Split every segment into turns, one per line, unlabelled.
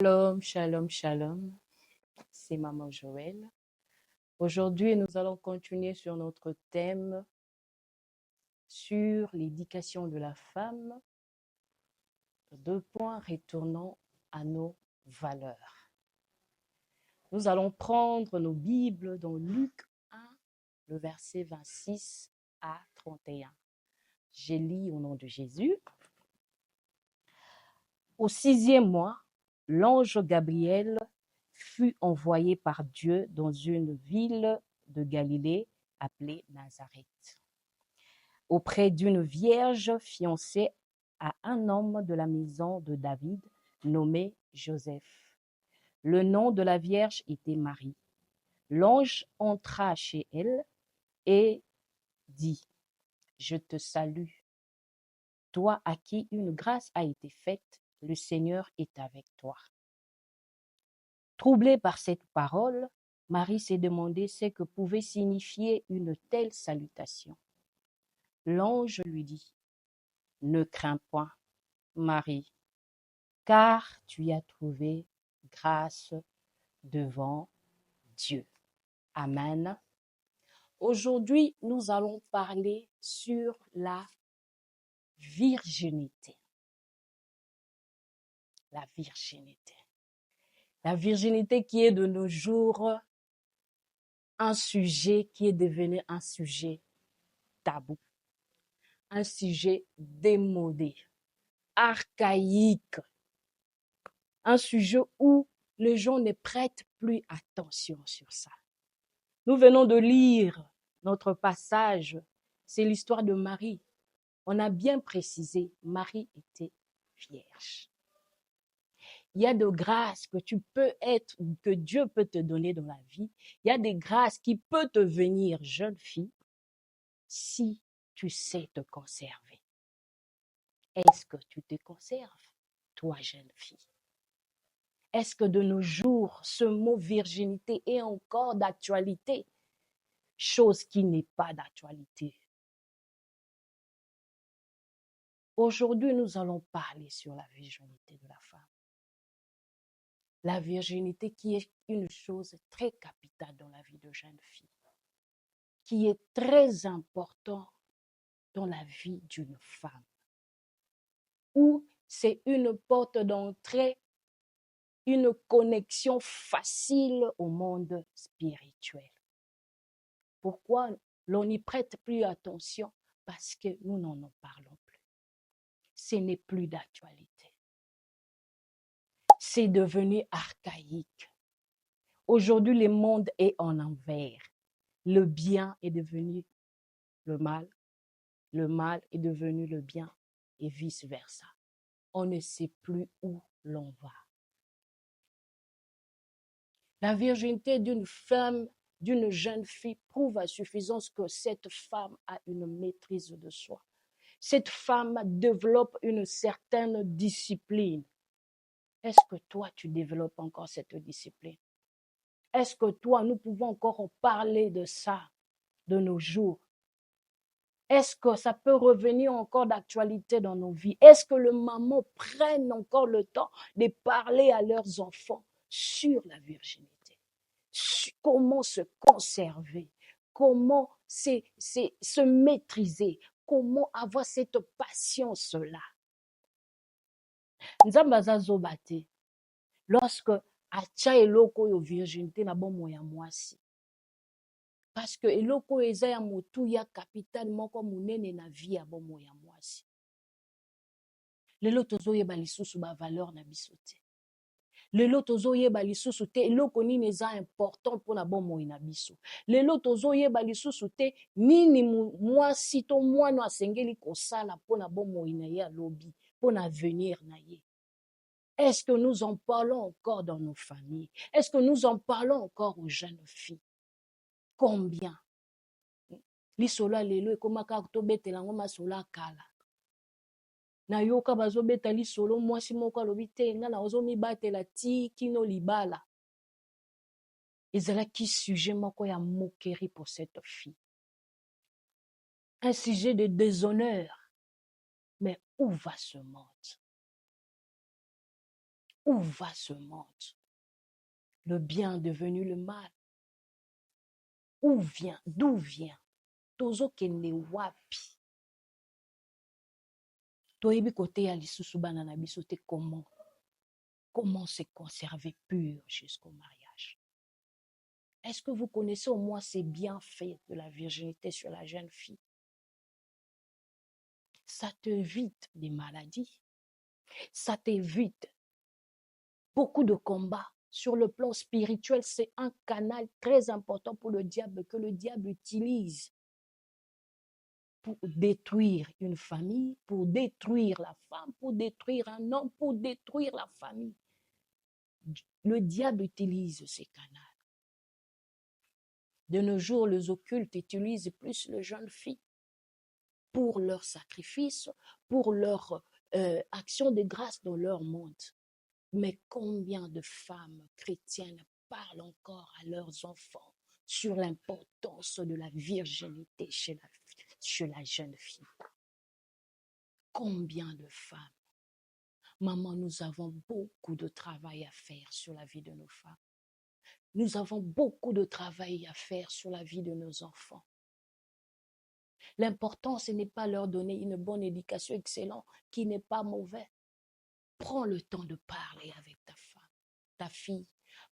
Shalom, shalom, shalom. C'est Maman Joël. Aujourd'hui, nous allons continuer sur notre thème sur l'éducation de la femme. 2 points retournant à nos valeurs. Nous allons prendre nos Bibles dans Luc 1, le verset 26 à 31. Je lis au nom de Jésus. Au 6e mois, l'ange Gabriel fut envoyé par Dieu dans une ville de Galilée appelée Nazareth, auprès d'une vierge fiancée à un homme de la maison de David nommé Joseph. Le nom de la vierge était Marie. L'ange entra chez elle et dit: Je te salue, toi à qui une grâce a été faite, le Seigneur est avec toi. Troublée par cette parole, Marie s'est demandé ce que pouvait signifier une telle salutation. L'ange lui dit: Ne crains point, Marie, car tu as trouvé grâce devant Dieu. Amen. Aujourd'hui, nous allons parler sur la virginité. La virginité. La virginité qui est de nos jours un sujet qui est devenu un sujet tabou, un sujet démodé, archaïque, un sujet où les gens ne prêtent plus attention sur ça. Nous venons de lire notre passage, c'est l'histoire de Marie. On a bien précisé, Marie était vierge. Il y a de grâces que que Dieu peut te donner dans la vie. Il y a des grâces qui peuvent te venir, jeune fille, si tu sais te conserver. Est-ce que tu te conserves, toi, jeune fille? Est-ce que de nos jours, ce mot virginité est encore d'actualité? Chose qui n'est pas d'actualité. Aujourd'hui, nous allons parler sur la virginité de la femme. La virginité qui est une chose très capitale dans la vie de jeune fille, qui est très importante dans la vie d'une femme, où c'est une porte d'entrée, une connexion facile au monde spirituel. Pourquoi l'on n'y prête plus attention? Parce que nous n'en parlons plus. Ce n'est plus d'actualité. C'est devenu archaïque. Aujourd'hui, le monde est en envers. Le bien est devenu le mal est devenu le bien et vice-versa. On ne sait plus où l'on va. La virginité d'une femme, d'une jeune fille, prouve à suffisance que cette femme a une maîtrise de soi. Cette femme développe une certaine discipline. Est-ce que toi, tu développes encore cette discipline? Est-ce que toi, nous pouvons encore en parler de ça de nos jours? Est-ce que ça peut revenir encore d'actualité dans nos vies? Est-ce que les mamans prennent encore le temps de parler à leurs enfants sur la virginité? Comment se conserver? Comment se maîtriser? Comment avoir cette patience-là? Nzambe azazoba te. Lorsque atia eloko yo virginité na bomo ya mwasi. Parce que eloko eza ya motu ya capital moko munene na vie ya bomo ya mwasi. Lelo tozoyeba lisusu ba valeur na biso te. Lelo tozoyeba lisusu te eloko nini eza important mpona bomoi na biso. Lelo tozoyeba lisusu te nini mwasi to mwana asengeli kosala mpona bomoi na ye alobi, mpona avenir na ye. Est-ce que nous en parlons encore dans nos familles? Est-ce que nous en parlons encore aux jeunes filles? Combien? Lisola lelo ekomaka tobetela ngo masola kala. Na yoka bazobeta lisolo mwasi moko alobi te nga na ozomibatela ti kino libala. Ezalaki sujet moko ya moquerie pour cette fille. Un sujet de déshonneur. Mais où va ce monde? Où va ce monde? Le bien devenu le mal. D'où vient? Tozo kende wapi? Toyebi kote ya lisusu bana na biso te comment? Comment se conserver pur jusqu'au mariage? Est-ce que vous connaissez au moins ces bienfaits de la virginité sur la jeune fille? Ça t'évite des maladies. Ça t'évite beaucoup de combats. Sur le plan spirituel, c'est un canal très important pour le diable que le diable utilise pour détruire une famille, pour détruire la femme, pour détruire un homme, pour détruire la famille. Le diable utilise ces canaux. De nos jours, les occultes utilisent plus les jeunes filles pour leur sacrifice, pour leur action de grâce dans leur monde. Mais combien de femmes chrétiennes parlent encore à leurs enfants sur l'importance de la virginité chez la jeune fille? Combien de femmes? Maman, nous avons beaucoup de travail à faire sur la vie de nos femmes. Nous avons beaucoup de travail à faire sur la vie de nos enfants. L'important, ce n'est pas leur donner une bonne éducation excellente, qui n'est pas mauvais. Prends le temps de parler avec ta femme, ta fille.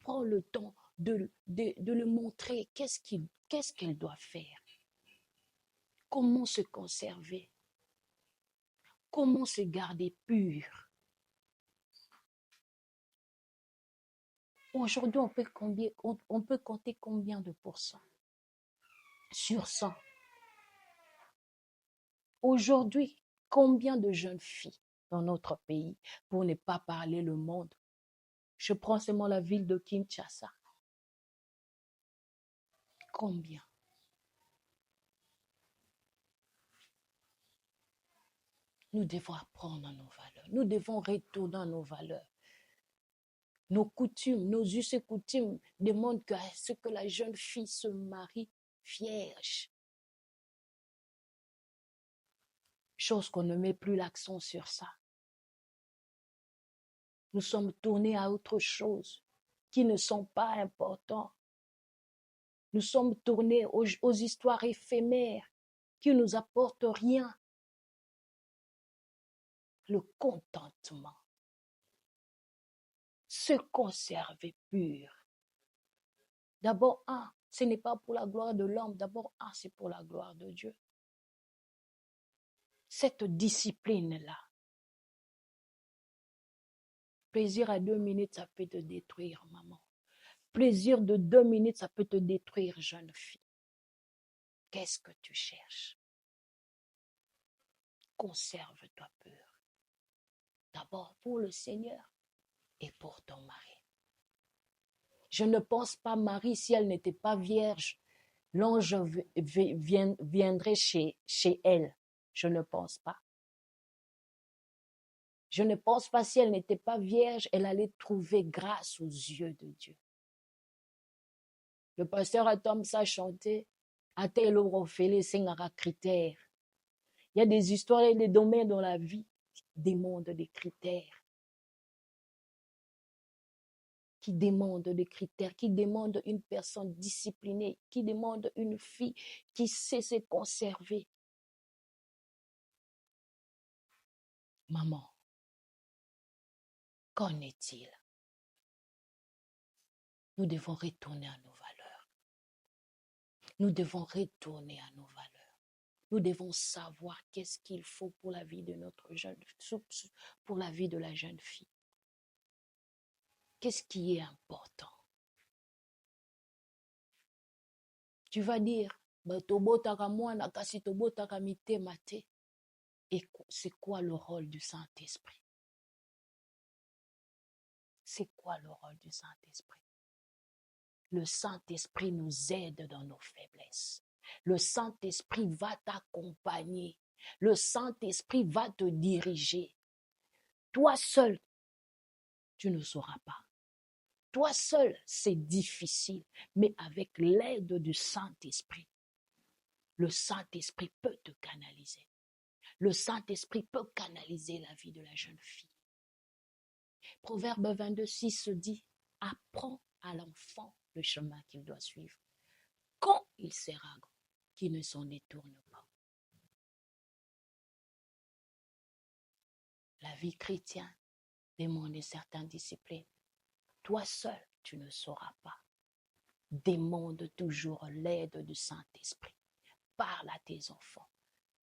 Prends le temps de le montrer qu'est-ce qu'elle doit faire. Comment se conserver. Comment se garder pure. Aujourd'hui, on peut compter combien de pourcents sur 100? Aujourd'hui, combien de jeunes filles dans notre pays, pour ne pas parler le monde? Je prends seulement la ville de Kinshasa. Combien? Nous devons apprendre nos valeurs. Nous devons retourner à nos valeurs. Nos coutumes, nos us et coutumes demandent à ce que la jeune fille se marie vierge. Chose qu'on ne met plus l'accent sur ça. Nous sommes tournés à autre chose qui ne sont pas importants. Nous sommes tournés aux histoires éphémères qui ne nous apportent rien. Le contentement. Se conserver pur. D'abord, ce n'est pas pour la gloire de l'homme. D'abord, c'est pour la gloire de Dieu. Cette discipline-là. Plaisir à 2 minutes, ça peut te détruire, maman. Plaisir de 2 minutes, ça peut te détruire, jeune fille. Qu'est-ce que tu cherches? Conserve-toi pur. D'abord pour le Seigneur et pour ton mari. Je ne pense pas, Marie, si elle n'était pas vierge, l'ange viendrait chez elle. Je ne pense pas. Je ne pense pas, si elle n'était pas vierge, elle allait trouver grâce aux yeux de Dieu. Le pasteur Atom ça chanté, Atelo Rofele Sengara critères. Il y a des histoires et des domaines dans la vie qui demandent des critères. Qui demandent une personne disciplinée, qui demandent une fille qui sait se conserver. Maman, qu'en est-il? Nous devons retourner à nos valeurs. Nous devons retourner à nos valeurs. Nous devons savoir qu'est-ce qu'il faut pour la vie de pour la vie de la jeune fille. Qu'est-ce qui est important? Tu vas dire, et c'est quoi le rôle du Saint-Esprit? C'est quoi le rôle du Saint-Esprit? Le Saint-Esprit nous aide dans nos faiblesses. Le Saint-Esprit va t'accompagner. Le Saint-Esprit va te diriger. Toi seul, tu ne sauras pas. Toi seul, c'est difficile. Mais avec l'aide du Saint-Esprit, le Saint-Esprit peut te canaliser. Le Saint-Esprit peut canaliser la vie de la jeune fille. Proverbe 22:6 dit, apprends à l'enfant le chemin qu'il doit suivre. Quand il sera grand, qu'il ne s'en détourne pas. La vie chrétienne demande une certaine discipline. Toi seul, tu ne sauras pas. Demande toujours l'aide du Saint-Esprit. Parle à tes enfants.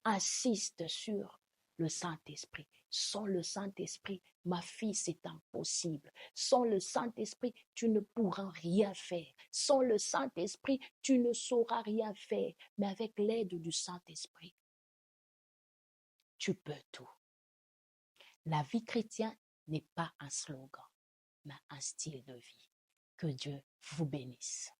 Insiste sur le Saint-Esprit. Sans le Saint-Esprit, ma fille, c'est impossible. Sans le Saint-Esprit, tu ne pourras rien faire. Sans le Saint-Esprit, tu ne sauras rien faire. Mais avec l'aide du Saint-Esprit, tu peux tout. La vie chrétienne n'est pas un slogan, mais un style de vie. Que Dieu vous bénisse.